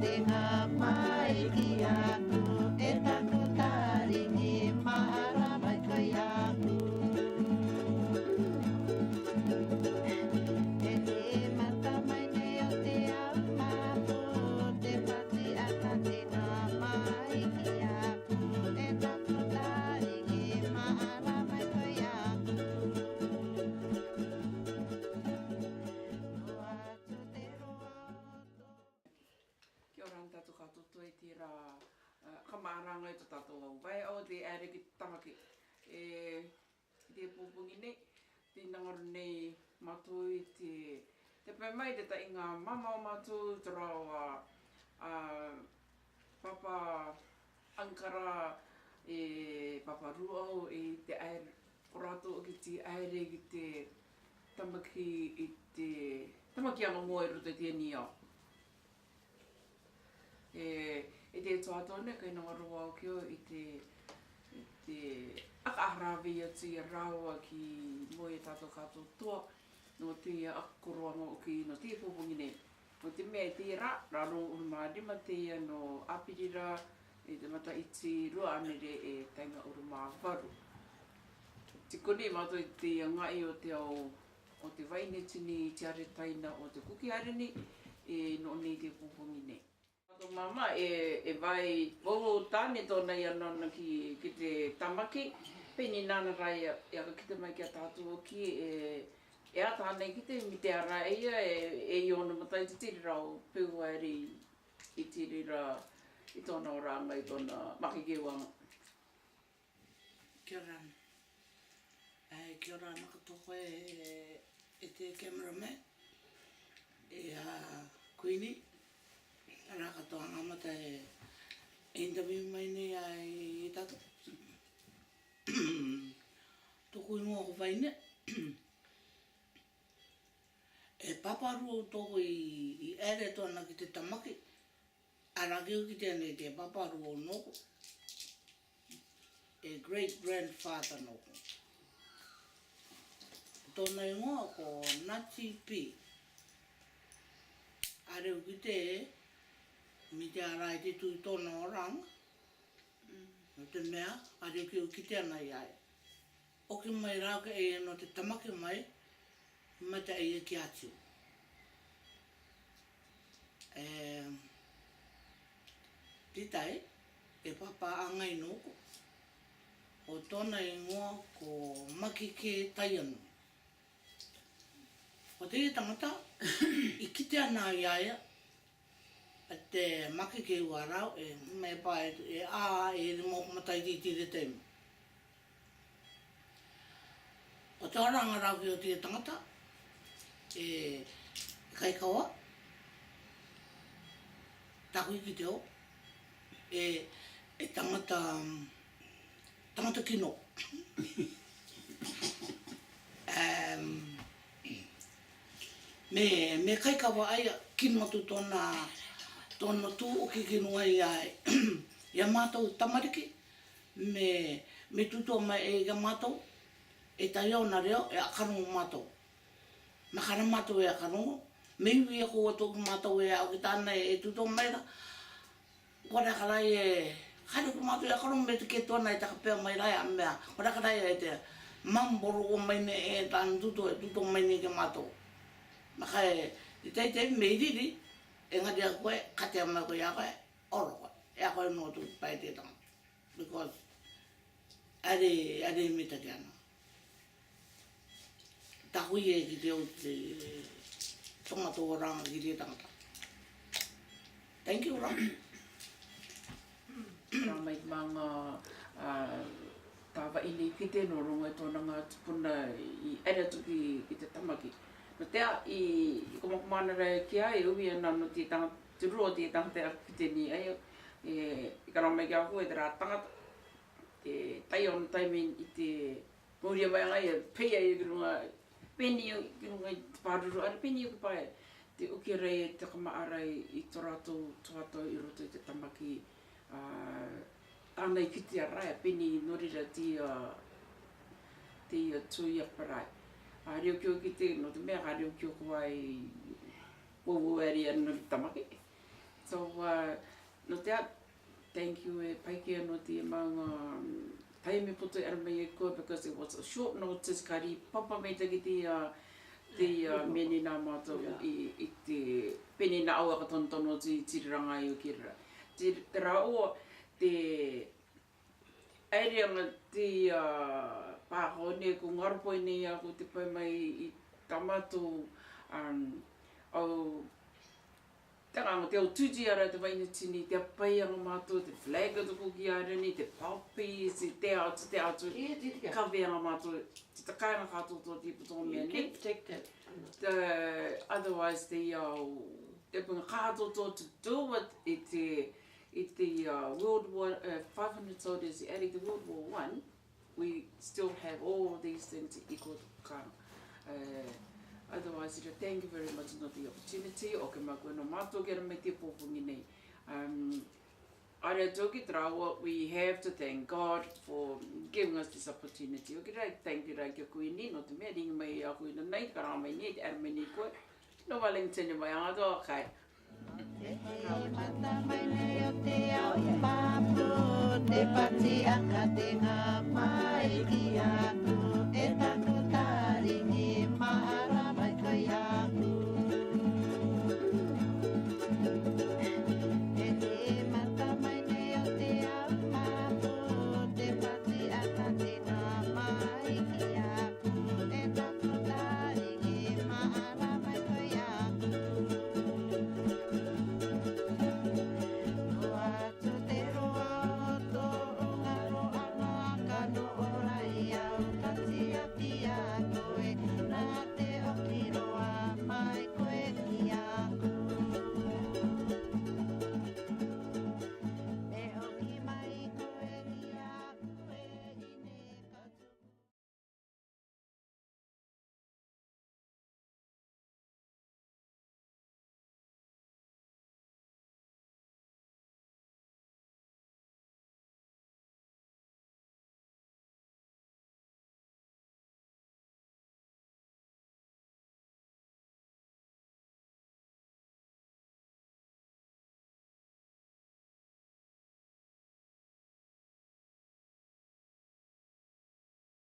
te ngā mai ki aku, e taku taringi maara mai kai aku. E te mata mai nei o te au mapo, te pati ata te ngā mai ki aku, e taku taringi maara mai kai aku. Kia ora tātou katoto e te rā kamaranga i tō tātou au vai o te ere ki tamaki e te pōpungi nei, te nangaru nei mātou i te pai mai te tai ngā mama o mātou, te rāua papa Ankara e papa Ruau i te aere, o rātou ki te aere ki te tamaki i te tamaki anga mua i roto i te ni au. E te tuatone kai nga roa o kio i te akaarawi atu i rāua ki moe tātou kātou toa no te akoroanga o ki no te pōpungi nei. No te mea te rā, raro urumārima te no apirira e te mata iti rua anere e tainga urumā waru. Te kone mātou i te ngai o te au o te waine tini te are taina o te kuki areni e no nei te pōpungi nei. Tō mama e vai woho tāne tōna i anana ki te tamaki. Pēni nāna rai e aka kita mai kia tātua ki e a tānei ki te mi te ara ia e i ona matai te tiri rau pēuaeri i tiri rā i tōna oranga i tōna makikewanga. Kia ora. Kia ora naka toko e te cameraman e Queenie. Ara katoa ngamata e interview mai nei ai tato. Toko ingoa ko vaine. E paparu toko i ere tōna ki te tamaki. Ara keu ki tēnei te paparu o noko. E great grandfather noko. Tōna ingoa ko Ngati P. Areu ki te mi te arai te tui tōna oranga. No te mea, areu ki o ki te ana i ai. Oki mai rauka e no te tamaki mai, mata e ki atu. Titai, e papa angai noko. O tōna ingoa ko Makike Taianu. O te tangata, i kite ana i aia, te Makike Uarau, e me pae, e re mōku matai ti tire teimu. O te oranga rau ki o te tangata, e Kaikaua, taku i ki te o, e tangata kino. Me Kaikaua aia kino atu tōna tū o ki kino ai ai. Ia mātou tamariki, me tutua mai e ia mātou, e tai au na reo e akarongo mātou. Makara mātou e akarongo, me iwi e koa tōku mātou e au ki tāna e tutua mai ra. Warakarai e haruku mātou e akarongo me te ke tōna e takapea mai rai a mea. Warakarai e te mamboru o mai ne e tāna tutua mai ne ke mātou. Maka e teitei me iriri, e ngati a koe, katea mai koe a koe, oro koe. E a koe no tu pai te tanga. Because are me take ana. Tahui e ki te o te tomato oranga ki te tangata. Thank you, Ram. Rā mai mga tawa ili ki te no rongo e tōna ngā tupuna i ere tuki ki te tamaki. No tea i kumakumana rai ki ai uwi ana no te tangata, te rua te tangata ki te ni ai i ka rā mai ki a koe te rā tangata. Te tai on taimen i te mōria mai ngai e pei ai ki runga peni ki runga i te pāruru, ara peni ki pai te uki rei e te kamaarai i tō rātou tuato i roto i te tamaki tānei ki te arai, peni norira te tui aparai. Reo kio ki te no te mea, reo kio kua i wawu eri anu tamaki. So, no te thank you e paike no te mga taime poto e aramai e koe because it was a short notice kari papa mei taki te meni nā mātou i te pene na aua ka tono ti tiriranga i o kira. Te rao te aireanga te pāhone ko ngarupo nei ako te pai mai i tamato au tanga te o tuji ara te waina tini, te apai anga mātou, te flag o tuku ki ara ni, te poppies, te atu, kawe anga mātou, te takainga kātou tō te putonga mea ni. Otherwise, te punga kātou tō to do it i te World War 500 soldiers, i the World War I, we still have all these things i ko kāna. Otherwise, thank you very much for the opportunity. O ke makua no mātou kera me te pōpungi nei. Aria toki trawa, we have to thank God for giving us this opportunity. O ke rai, thank you rai kia kuini, no te mea ringa mai a kuina nei, ka rā mai nei, te ara mai nei koe. No waling tēnei mai anga kai. Mata mai nei o te au papu, te pati aka te ngā mai ki aku.